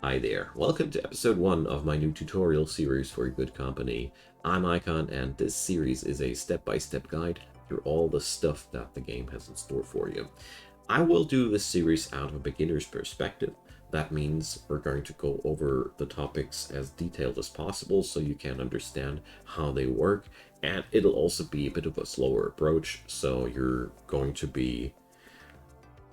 Hi there, welcome to episode 1 of my new tutorial series for Good Company. I'm Icon, and this series is a step-by-step guide through all the stuff that the game has in store for you. I will do this series out of a beginner's perspective. That means we're going to go over the topics as detailed as possible so you can understand how they work, and it'll also be a bit of a slower approach, so you're going to be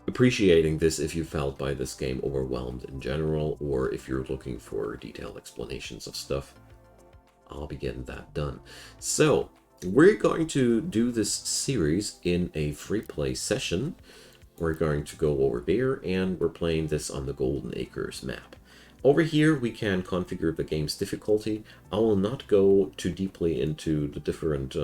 appreciating this if you felt by this game overwhelmed in general, or if you're looking for detailed explanations of stuff. I'll be getting that done. So, we're going to do this series in a free play session. We're going to go over there, and we're playing this on the Golden Acres map. Over here, we can configure the game's difficulty. I will not go too deeply into the different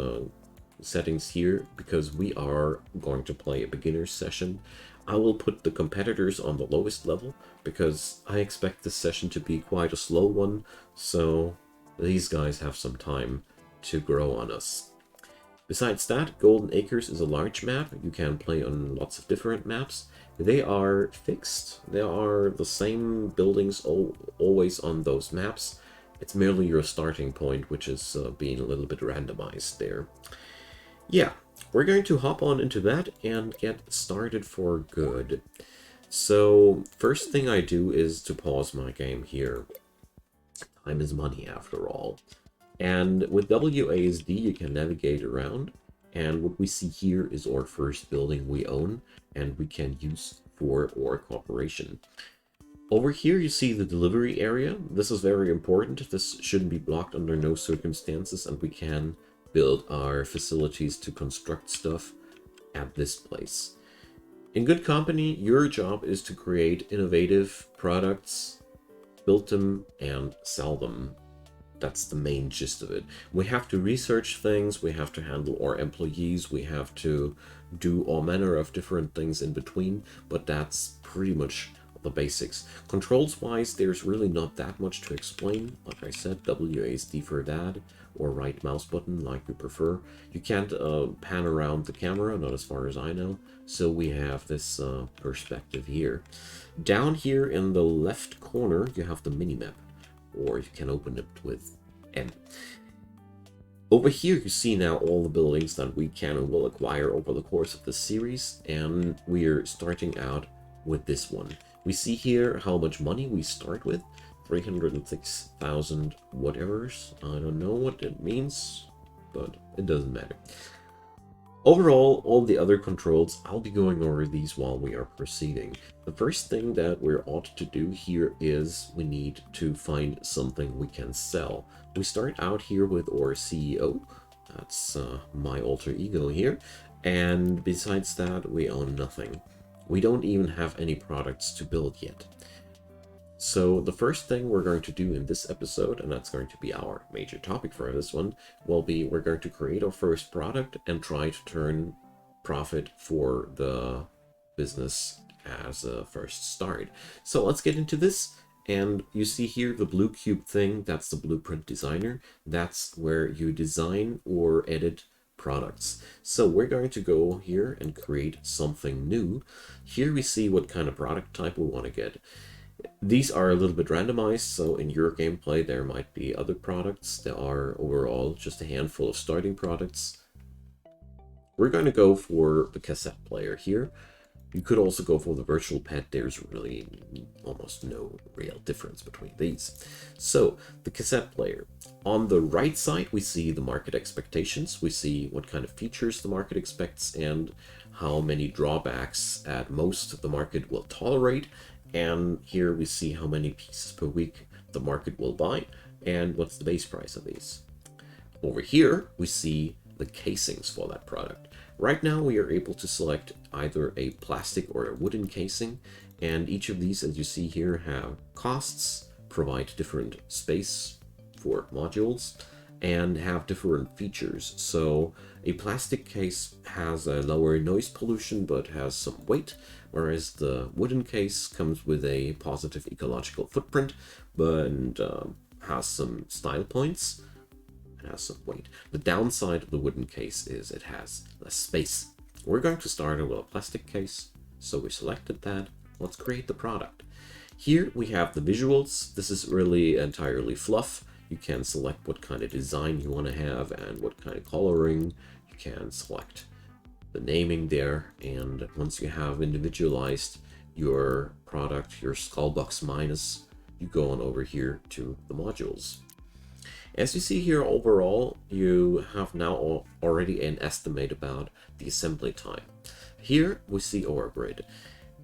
settings here because we are going to play a beginner's session. I will put the competitors on the lowest level because I expect this session to be quite a slow one, so these guys have some time to grow on us. Besides that, Golden Acres is a large map. You can play on lots of different maps. They are fixed. They are the same buildings always on those maps. It's merely your starting point, which is being a little bit randomized there. Yeah, we're going to hop on into that and get started for good. So, first thing I do is to pause my game here. Time is money after all. And with WASD, you can navigate around. And what we see here is our first building we own and we can use for our corporation. Over here, you see the delivery area. This is very important. This shouldn't be blocked under no circumstances, and we can build our facilities to construct stuff at this place. In Good Company, your job is to create innovative products, build them, and sell them. That's the main gist of it. We have to research things, we have to handle our employees, we have to do all manner of different things in between, but that's pretty much the basics. Controls wise, there's really not that much to explain. Like I said, WASD for that, or right mouse button like you prefer. You can't pan around the camera, not as far as I know, so we have this perspective here. Down here in the left corner, you have the minimap, or you can open it with M. Over here you see now all the buildings that we can and will acquire over the course of the series, and we're starting out with this one. We see here how much money we start with, 306,000 whatevers. I don't know what it means, but it doesn't matter. Overall, all the other controls, I'll be going over these while we are proceeding. The first thing that we ought to do here is we need to find something we can sell. We start out here with our CEO. That's my alter ego here. And besides that, we own nothing. We don't even have any products to build yet. So the first thing we're going to do in this episode, and that's going to be our major topic for this one, will be we're going to create our first product and try to turn profit for the business as a first start. So let's get into this. And you see here the blue cube thing, that's the blueprint designer. That's where you design or edit products. So we're going to go here and create something new. Here we see what kind of product type we want to get. These are a little bit randomized, so in your gameplay there might be other products. There are overall just a handful of starting products. We're going to go for the cassette player here. You could also go for the virtual pet. There's really almost no real difference between these. So, the cassette player. On the right side, we see the market expectations. We see what kind of features the market expects and how many drawbacks at most the market will tolerate. And here we see how many pieces per week the market will buy and what's the base price of these. Over here, we see the casings for that product. Right now, we are able to select either a plastic or a wooden casing, and each of these, as you see here, have costs, provide different space for modules, and have different features. So a plastic case has a lower noise pollution but has some weight, whereas the wooden case comes with a positive ecological footprint but has some style points and has some weight. The downside of the wooden case is it has less space. We're going to start with a plastic case, so we selected that. Let's create the product. Here we have the visuals. This is really entirely fluff. You can select what kind of design you want to have and what kind of coloring. You can select the naming there, and once you have individualized your product, your Skullbox minus, you go on over here to the modules. As you see here, overall, you have now already an estimate about the assembly time. Here we see our grid.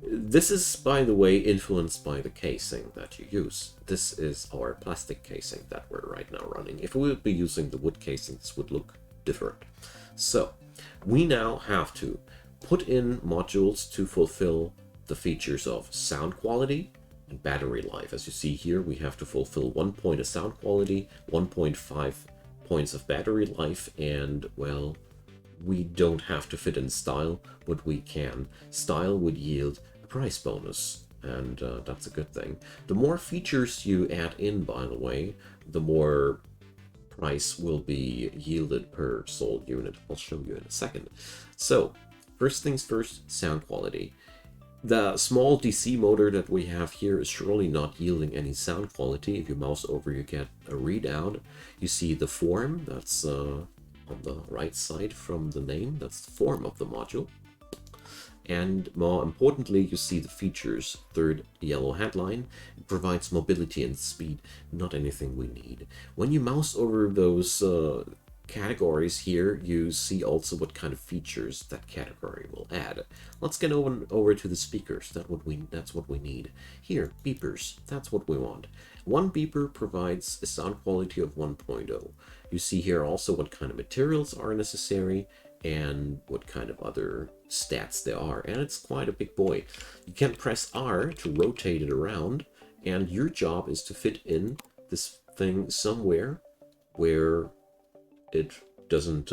This is, by the way, influenced by the casing that you use. This is our plastic casing that we're right now running. If we would be using the wood casing, this would look different. So we now have to put in modules to fulfill the features of sound quality and battery life. As you see here, we have to fulfill 1 point of sound quality, 1.5 points of battery life, and, well, we don't have to fit in style, but we can. Style would yield a price bonus, and that's a good thing. The more features you add in, by the way, the more price will be yielded per sold unit. I'll show you in a second. So, first things first, sound quality. The small DC motor that we have here is surely not yielding any sound quality. If you mouse over, you get a readout. You see the form, that's on the right side from the name. That's the form of the module. And more importantly, you see the features. Third yellow headline. It provides mobility and speed, not anything we need. When you mouse over those categories here, you see also what kind of features that category will add. Let's get over to the speakers. That's what we need. Here, beepers. That's what we want. One beeper provides a sound quality of 1.0. You see here also what kind of materials are necessary and what kind of other stats there are. And it's quite a big boy. You can press R to rotate it around, and your job is to fit in this thing somewhere where it doesn't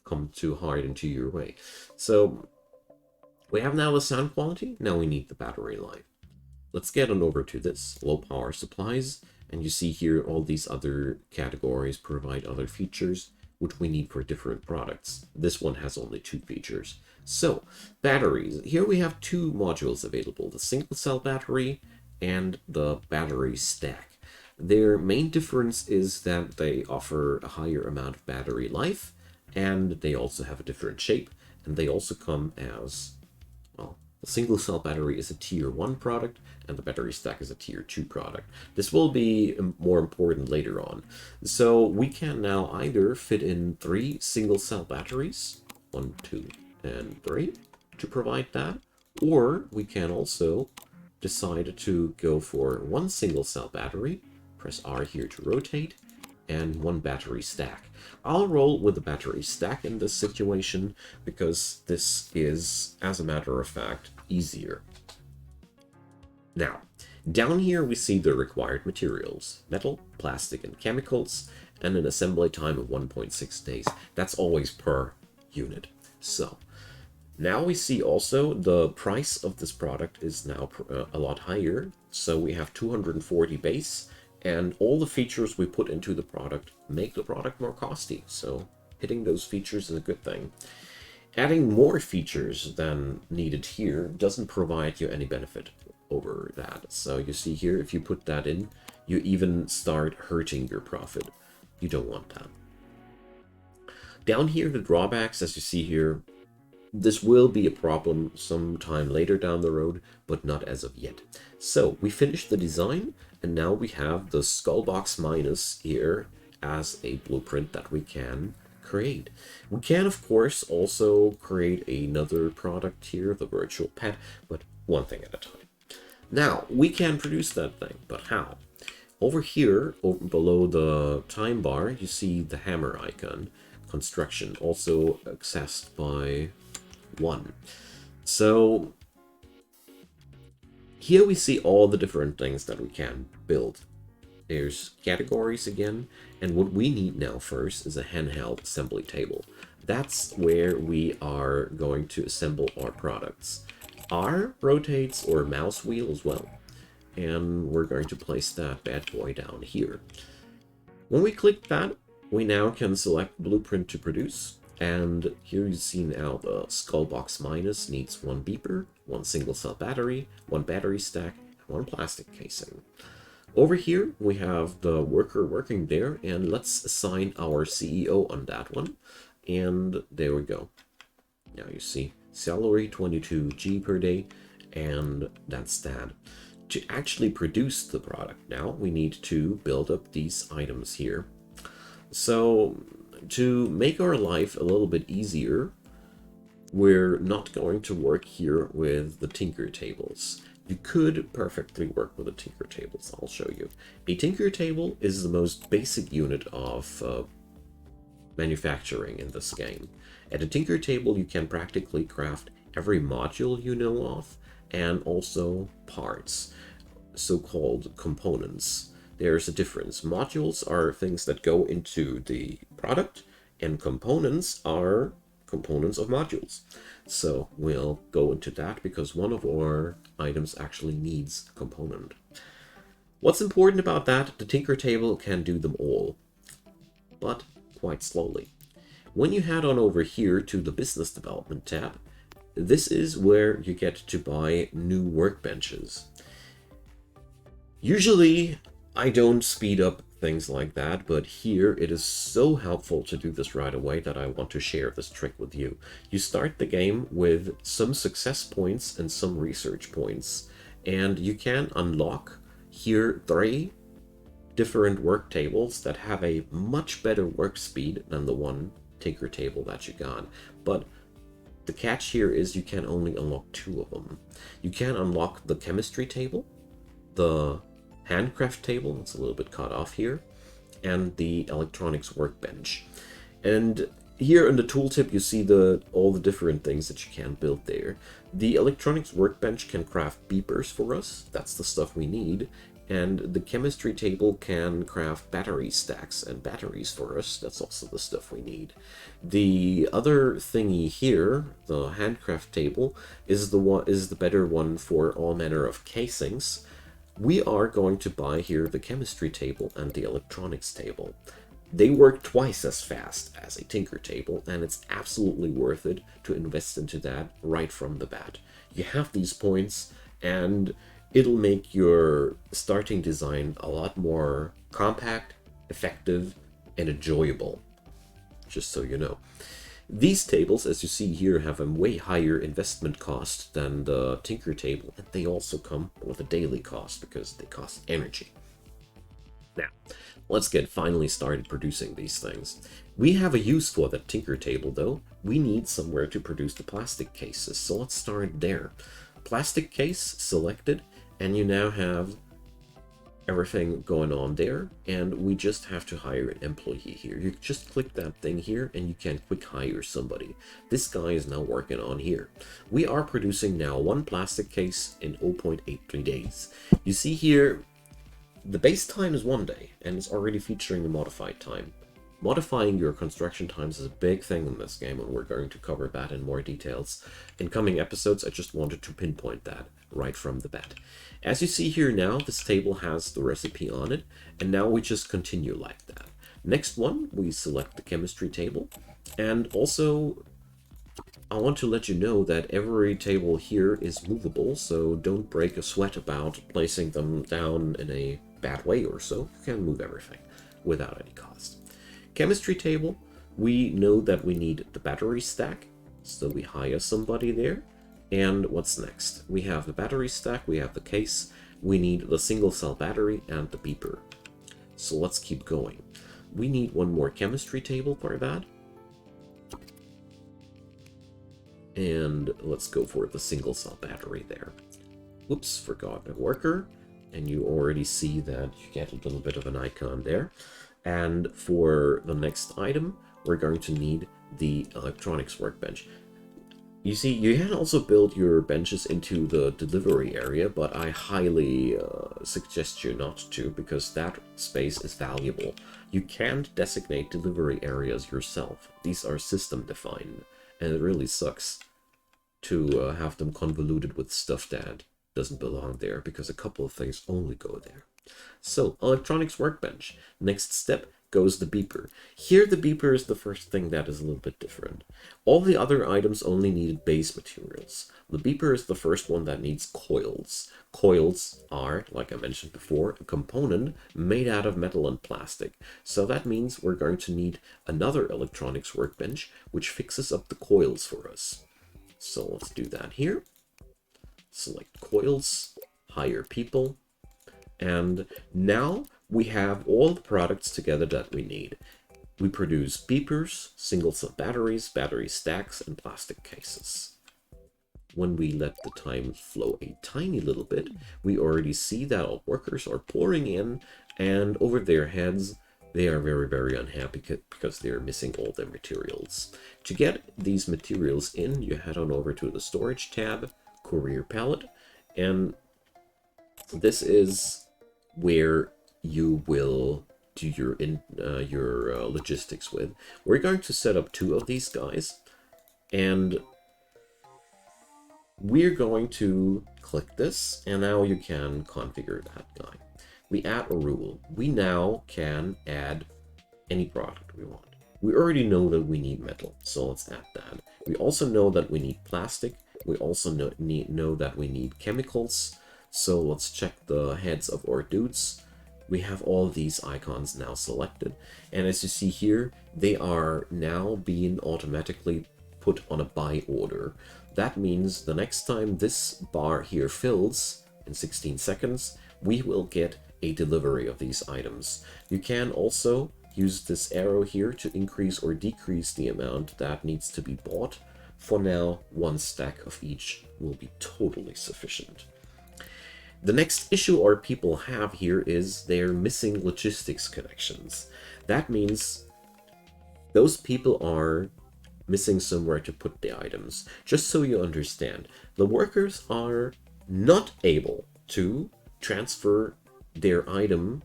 come too hard into your way. So we have now the sound quality. Now we need the battery life. Let's get on over to this low power supplies, and you see here all these other categories provide other features which we need for different products. This one has only 2 features. So batteries, here we have 2 modules available, the single cell battery and the battery stack. Their main difference is that they offer a higher amount of battery life, and they also have a different shape, and they also come as, well, the single cell battery is a tier 1 product, and the battery stack is a tier 2 product. This will be more important later on. So we can now either fit in 3 single cell batteries, 1, 2, and 3, to provide that, or we can also decide to go for 1 single cell battery, press R here to rotate, and 1 battery stack. I'll roll with the battery stack in this situation because this is, as a matter of fact, easier. Now, down here we see the required materials: metal, plastic, and chemicals, and an assembly time of 1.6 days. That's always per unit. So, now we see also the price of this product is now a lot higher. So we have 240 base, and all the features we put into the product make the product more costly. So hitting those features is a good thing. Adding more features than needed here doesn't provide you any benefit over that. So you see here, if you put that in, you even start hurting your profit. You don't want that. Down here, the drawbacks, as you see here, this will be a problem sometime later down the road, but not as of yet. So we finished the design, and now we have the Skullbox Minus here as a blueprint that we can create. We can, of course, also create another product here, the virtual pet, but one thing at a time. Now, we can produce that thing, but how? Over here, below the time bar, you see the hammer icon, construction, also accessed by 1. So here we see all the different things that we can build. There's categories again, and what we need now first is a handheld assembly table. That's where we are going to assemble our products. R rotates or mouse wheel as well, and we're going to place that bad boy down here. When we click that, we now can select blueprint to produce, and here you see now the Skullbox Minus needs 1 beeper, 1 single cell battery, 1 battery stack, one plastic casing. Over here, we have the worker working there, and let's assign our CEO on that one. And there we go. Now you see, salary 22G per day, and that's that. To actually produce the product now, we need to build up these items here. So to make our life a little bit easier, we're not going to work here with the tinker tables. You could perfectly work with the tinker tables, I'll show you. A tinker table is the most basic unit of manufacturing in this game. At a tinker table, you can practically craft every module you know of, and also parts, so-called components. There's a difference. Modules are things that go into the product, and components are components of modules. So we'll go into that because one of our items actually needs a component. What's important about that? The tinker table can do them all, but quite slowly. When you head on over here to the business development tab, this is where you get to buy new workbenches. Usually I don't speed up things like that, but here it is so helpful to do this right away that I want to share this trick with you. You start the game with some success points and some research points, and you can unlock here 3 different work tables that have a much better work speed than the one tinker table that you got. But the catch here is you can only unlock 2 of them. You can unlock the chemistry table, the handcraft table, it's a little bit cut off here, and the electronics workbench. And here in the tooltip you see all the different things that you can build there. The electronics workbench can craft beepers for us, that's the stuff we need, and the chemistry table can craft battery stacks and batteries for us, that's also the stuff we need. The other thingy here, the handcraft table, is the better one for all manner of casings. We are going to buy here the chemistry table and the electronics table. They work twice as fast as a tinker table, and it's absolutely worth it to invest into that right from the bat. You have these points, and it'll make your starting design a lot more compact, effective, and enjoyable, just so you know. These tables, as you see here, have a way higher investment cost than the tinker table, and they also come with a daily cost because they cost energy. Now, let's get finally started producing these things. We have a use for the tinker table though. We need somewhere to produce the plastic cases, so let's start there. Plastic case selected, and you now have everything going on there, and we just have to hire an employee here. You just click that thing here and you can quick hire somebody. This guy is now working on here. We are producing now 1 plastic case in 0.83 days. You see here the base time is 1 day, and it's already featuring the modified time. Modifying your construction times is a big thing in this game, and we're going to cover that in more details in coming episodes. I just wanted to pinpoint that right from the bat. As you see here now, this table has the recipe on it, and now we just continue like that. Next one, we select the chemistry table, and also I want to let you know that every table here is movable, so don't break a sweat about placing them down in a bad way or so. You can move everything without any cost. Chemistry table, we know that we need the battery stack, so we hire somebody there. And what's next? We have the battery stack, we have the case, we need the single cell battery and the beeper. So let's keep going. We need 1 more chemistry table for that. And let's go for the single cell battery there. Whoops, forgot a worker. And you already see that you get a little bit of an icon there. And for the next item, we're going to need the electronics workbench. You see, you can also build your benches into the delivery area, but I highly suggest you not to, because that space is valuable. You can't designate delivery areas yourself. These are system defined, and it really sucks to have them convoluted with stuff that doesn't belong there, because a couple of things only go there. So, electronics workbench. Next step, goes the beeper. Here the beeper is the first thing that is a little bit different. All the other items only needed base materials. The beeper is the first one that needs coils. Coils are, like I mentioned before, a component made out of metal and plastic. So that means we're going to need another electronics workbench which fixes up the coils for us. So let's do that here. Select coils, hire people, and now we have all the products together that we need. We produce beepers, single cell batteries, battery stacks, and plastic cases. When we let the time flow a tiny little bit, we already see that our workers are pouring in, and over their heads, they are very, very unhappy because they're missing all their materials. To get these materials in, you head on over to the storage tab, courier pallet, and this is where you will do your logistics with. We're going to set up 2 of these guys, and we're going to click this, and now you can configure that guy. We add a rule. We now can add any product we want. We already know that we need metal, so let's add that. We also know that we need plastic. We also know that we need chemicals. So let's check the heads of our dudes. We have all these icons now selected. And as you see here, they are now being automatically put on a buy order. That means the next time this bar here fills in 16 seconds, we will get a delivery of these items. You can also use this arrow here to increase or decrease the amount that needs to be bought. For now, 1 stack of each will be totally sufficient. The next issue our people have here is they're missing logistics connections. That means those people are missing somewhere to put the items. Just so you understand, the workers are not able to transfer their item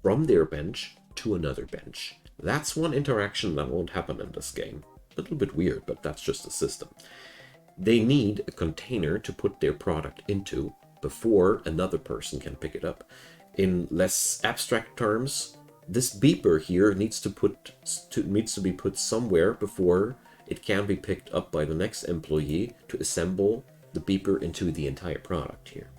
from their bench to another bench. That's one interaction that won't happen in this game. A little bit weird, but that's just the system. They need a container to put their product into before another person can pick it up. In less abstract terms, this beeper here needs to be put somewhere before it can be picked up by the next employee to assemble the beeper into the entire product here.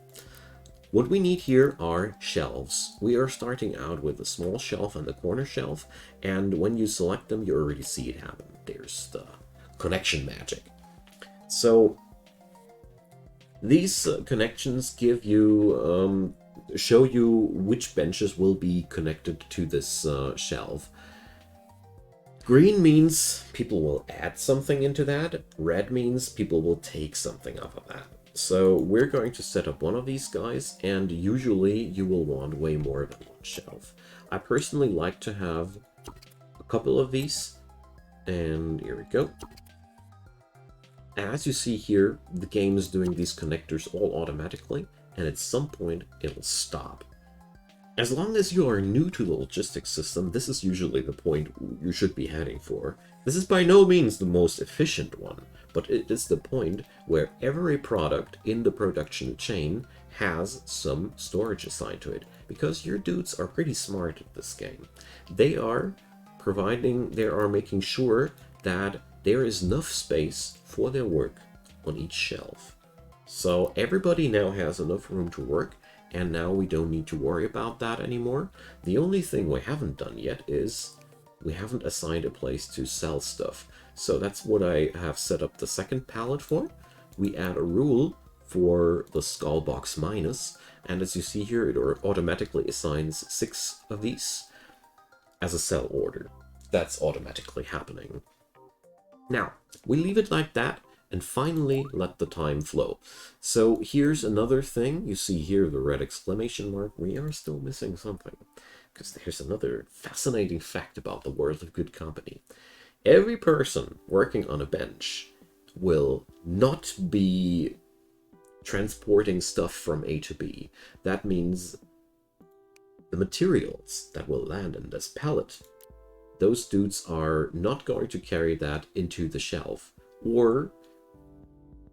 What we need here are shelves. We are starting out with a small shelf and the corner shelf, and when you select them, you already see it happen. There's the connection magic. So these connections give you, show you which benches will be connected to this shelf. Green means people will add something into that. Red means people will take something off of that. So we're going to set up one of these guys, and usually you will want way more than 1 shelf. I personally like to have a couple of these, and here we go. As you see here, the game is doing these connectors all automatically, and at some point it'll stop. As long as you are new to the logistics system, this is usually the point you should be heading for. This is by no means the most efficient one, but it is the point where every product in the production chain has some storage assigned to it, because your dudes are pretty smart at this game. They are making sure that there is enough space for their work on each shelf. So everybody now has enough room to work, and now we don't need to worry about that anymore. The only thing we haven't done yet is we haven't assigned a place to sell stuff. So that's what I have set up the second pallet for. We add a rule for the skull box minus, and as you see here, it automatically assigns 6 of these as a sell order. That's automatically happening. Now, we leave it like that, and finally let the time flow. So here's another thing. You see here the red exclamation mark. We are still missing something, because there's another fascinating fact about the world of good company. Every person working on a bench will not be transporting stuff from A to B. That means the materials that will land in this pallet, those dudes are not going to carry that into the shelf, or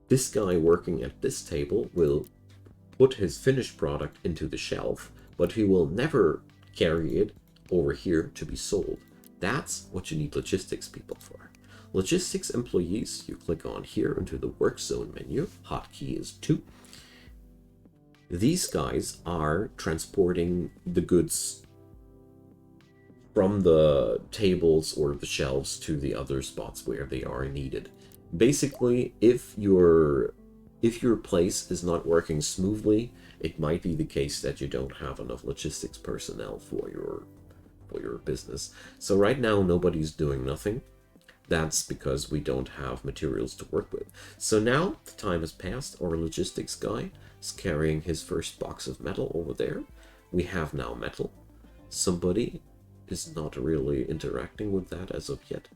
this guy working at this table will put his finished product into the shelf, but he will never carry it over here to be sold. That's what you need logistics people for. Logistics employees, you click on here into the work zone menu, hotkey is 2. These guys are transporting the goods from the tables or the shelves to the other spots where they are needed. Basically, if your place is not working smoothly, it might be the case that you don't have enough logistics personnel for your business. So right now nobody's doing nothing. That's because we don't have materials to work with. So now the time has passed. Our logistics guy is carrying his first box of metal over there. We have now metal. Somebody is not really interacting with that as of yet.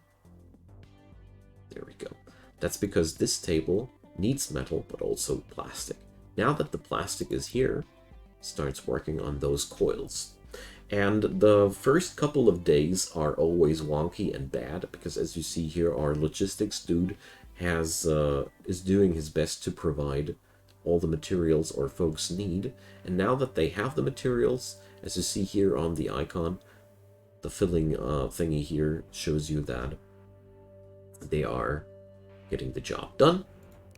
There we go. That's because this table needs metal, but also plastic. Now that the plastic is here, starts working on those coils. And the first couple of days are always wonky and bad, because as you see here, our logistics dude is doing his best to provide all the materials our folks need. And now that they have the materials, as you see here on the icon, the filling thingy here shows you that they are getting the job done,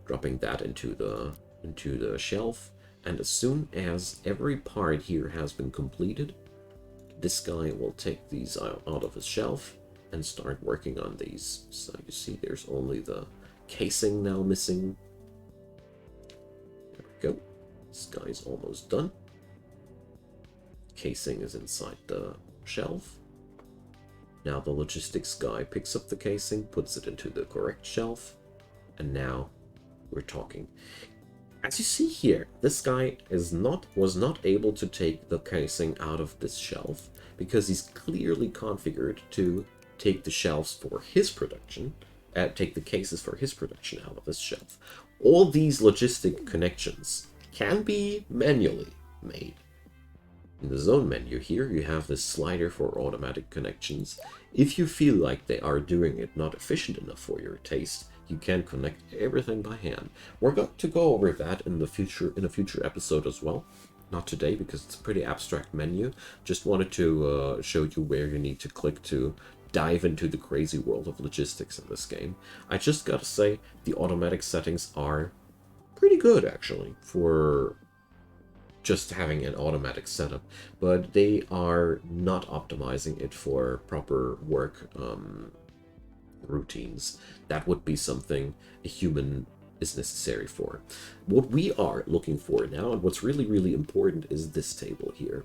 dropping that into the shelf. And as soon as every part here has been completed, this guy will take these out of his shelf and start working on these. So you see there's only the casing now missing. There we go. This guy's almost done. Casing is inside the shelf. Now the logistics guy picks up the casing, puts it into the correct shelf, and now we're talking. As you see here, this guy was not able to take the casing out of this shelf because he's clearly configured to take the shelves for his production, take the cases for his production out of this shelf. All these logistic connections can be manually made. In the zone menu here, you have this slider for automatic connections. If you feel like they are doing it not efficient enough for your taste, you can connect everything by hand. We're going to go over that in a future episode as well. Not today, because it's a pretty abstract menu. Just wanted to show you where you need to click to dive into the crazy world of logistics in this game. I just gotta say, the automatic settings are pretty good, actually, for just having an automatic setup, but they are not optimizing it for proper work routines. That would be something a human is necessary for. What we are looking for now, and what's really, really important, is this table here.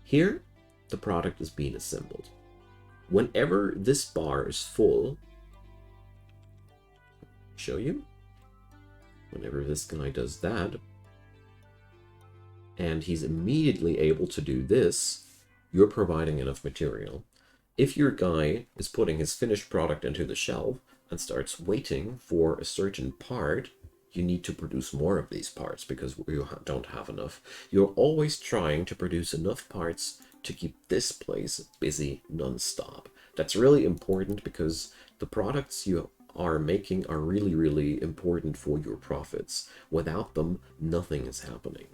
Here, the product is being assembled. Whenever this bar is full, show you. Whenever this guy does that, and he's immediately able to do this, you're providing enough material. If your guy is putting his finished product into the shelf and starts waiting for a certain part, you need to produce more of these parts because you don't have enough. You're always trying to produce enough parts to keep this place busy non-stop. That's really important because the products you are making are really, really important for your profits. Without them, nothing is happening.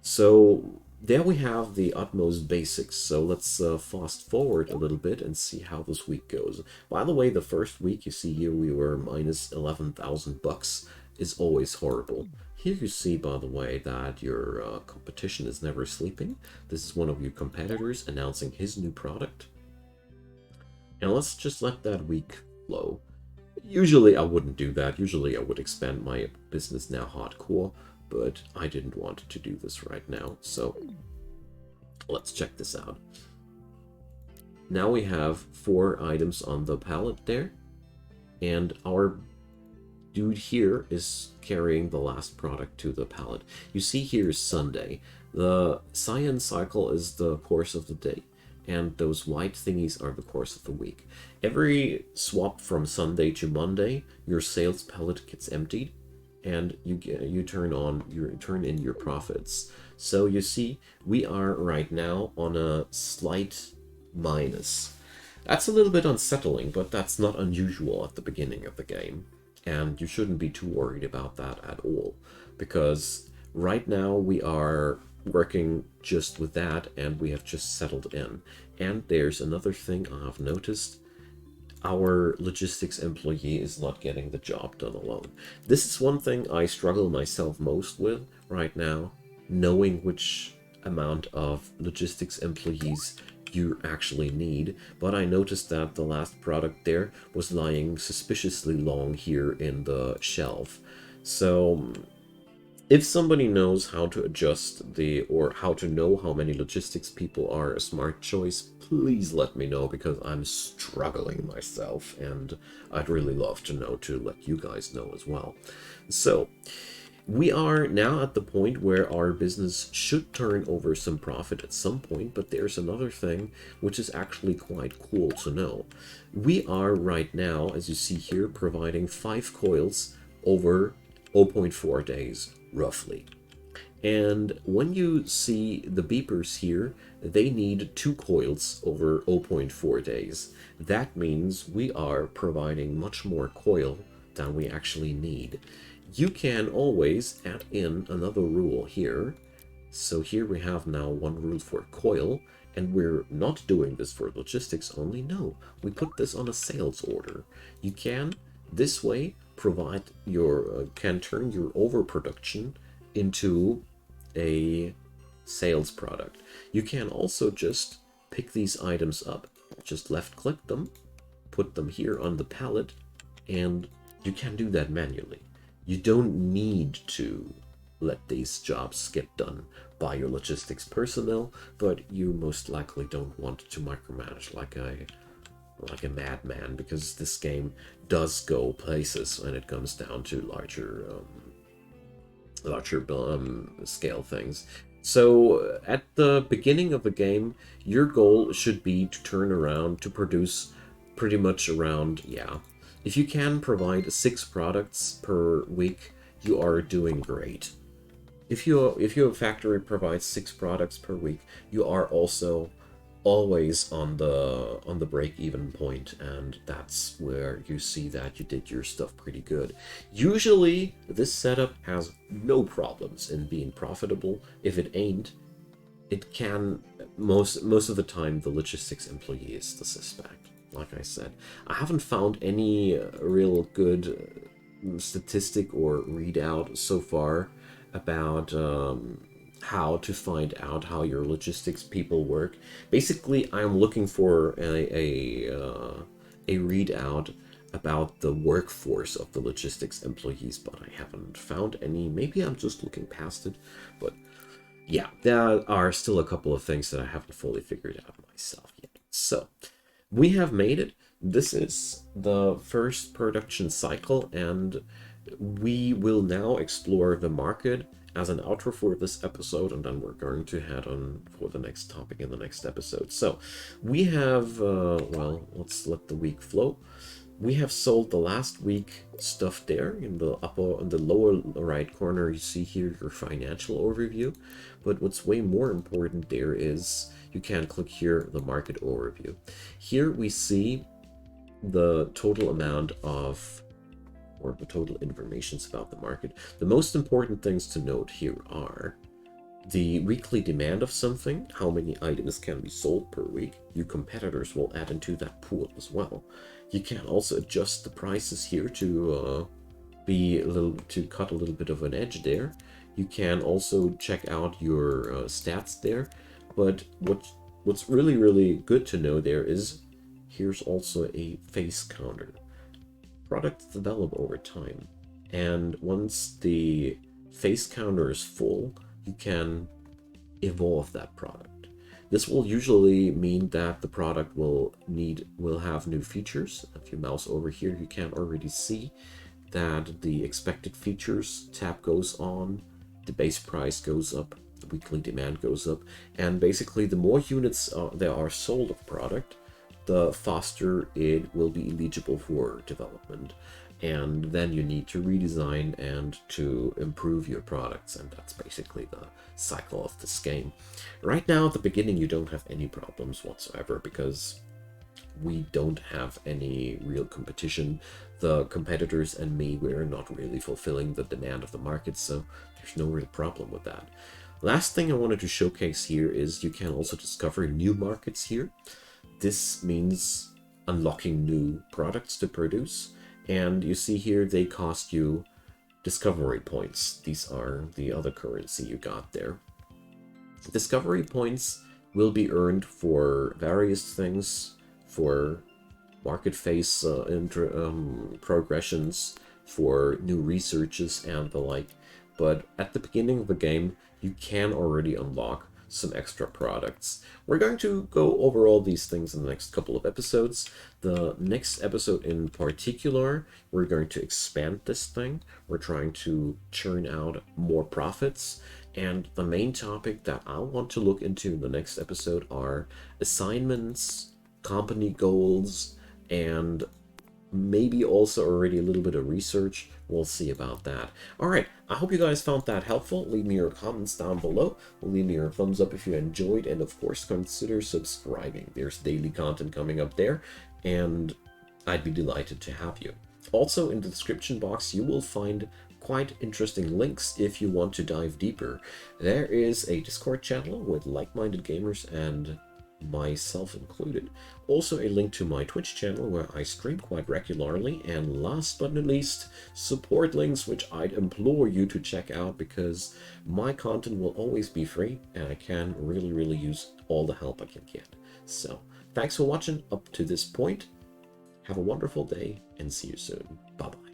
So there we have the utmost basics. So let's fast forward a little bit and see how this week goes. By the way, the first week, you see here we were minus 11,000 bucks. Is always horrible. Here you see, by the way, that your competition is never sleeping. This is one of your competitors announcing his new product. And let's just let that week flow. Usually I wouldn't do that. Usually I would expand my business now hardcore, but I didn't want to do this right now. So let's check this out. Now we have 4 items on the pallet there, and our dude here is carrying the last product to the pallet. You see here is Sunday. The cyan cycle is the course of the day, and those white thingies are the course of the week. Every swap from Sunday to Monday, your sales pallet gets emptied, and you turn in your profits. So you see, we are right now on a slight minus. That's a little bit unsettling, but that's not unusual at the beginning of the game. And you shouldn't be too worried about that at all, because right now we are working just with that, and we have just settled in. And there's another thing I've noticed. Our logistics employee is not getting the job done alone. This is one thing I struggle myself most with right now, knowing which amount of logistics employees you actually need. But I noticed that the last product there was lying suspiciously long here in the shelf. So if somebody knows how to adjust or how to know how many logistics people are a smart choice, please let me know, because I'm struggling myself and I'd really love to know, to let you guys know as well. So we are now at the point where our business should turn over some profit at some point, but there's another thing which is actually quite cool to know. We are right now, as you see here, providing 5 coils over 0.4 days, roughly. And when you see the beepers here, they need 2 coils over 0.4 days. That means we are providing much more coil than we actually need. You can always add in another rule here. So here we have now one rule for coil, and we're not doing this for logistics only. No, we put this on a sales order. You can, this way, provide your can turn your overproduction into a sales product. You can also just pick these items up, just left click them, put them here on the pallet, and you can do that manually. You don't need to let these jobs get done by your logistics personnel, but you most likely don't want to micromanage like a madman, because this game does go places when it comes down to larger scale things. So at the beginning of the game, your goal should be to turn around to produce pretty much around, yeah, if you can provide 6 products per week, you are doing great. If your factory provides 6 products per week, you are also always on the break-even point, and that's where you see that you did your stuff pretty good. Usually, this setup has no problems in being profitable. If it ain't, it can most of the time the logistics employee is the suspect. Like I said, I haven't found any real good statistic or readout so far about how to find out how your logistics people work. Basically, I'm looking for a readout about the workforce of the logistics employees, but I haven't found any. Maybe I'm just looking past it, but yeah, there are still a couple of things that I haven't fully figured out myself yet. So we have made it. This is the first production cycle, and we will now explore the market as an outro for this episode, and then we're going to head on for the next topic in the next episode. So we have, well, let's let the week flow. We have sold the last week stuff there in the lower right corner. You see here your financial overview, but what's way more important there is you can click here the market overview. Here we see the total amount of, or the total informations about the market. The most important things to note here are the weekly demand of something, how many items can be sold per week. Your competitors will add into that pool as well. You can also adjust the prices here to cut a little bit of an edge there. You can also check out your stats there. But what's really good to know there is here's also a face counter. Products develop over time, and once the face counter is full, you can evolve that product. This will usually mean that the product will have new features. If you mouse over here, you can already see that the expected features tab goes on, the base price goes up, the weekly demand goes up, and basically the more units there are sold of product, the faster it will be eligible for development. And then you need to redesign and to improve your products, and that's basically the cycle of this game. Right now at the beginning you don't have any problems whatsoever, because we don't have any real competition. The competitors and me, we're not really fulfilling the demand of the market, so there's no real problem with that. Last thing I wanted to showcase here is you can also discover new markets here. This means unlocking new products to produce. And you see here they cost you discovery points. These are the other currency you got there. Discovery points will be earned for various things, for market phase progressions, for new researches and the like. But at the beginning of the game, you can already unlock some extra products. We're going to go over all these things in the next couple of episodes. The next episode in particular, we're going to expand this thing. We're trying to churn out more profits. And the main topic that I want to look into in the next episode are assignments, company goals, and maybe also already a little bit of research. We'll see about that. All right, I hope you guys found that helpful. Leave me your comments down below. Leave me your thumbs up if you enjoyed, and of course consider subscribing. There's daily content coming up there, and I'd be delighted to have you. Also, in the description box you will find quite interesting links if you want to dive deeper. There is a Discord channel with like-minded gamers and myself included. Also a link to my Twitch channel where I stream quite regularly, and last but not least, support links which I'd implore you to check out because my content will always be free and I can really use all the help I can get. So thanks for watching up to this point. Have a wonderful day and see you soon. Bye bye.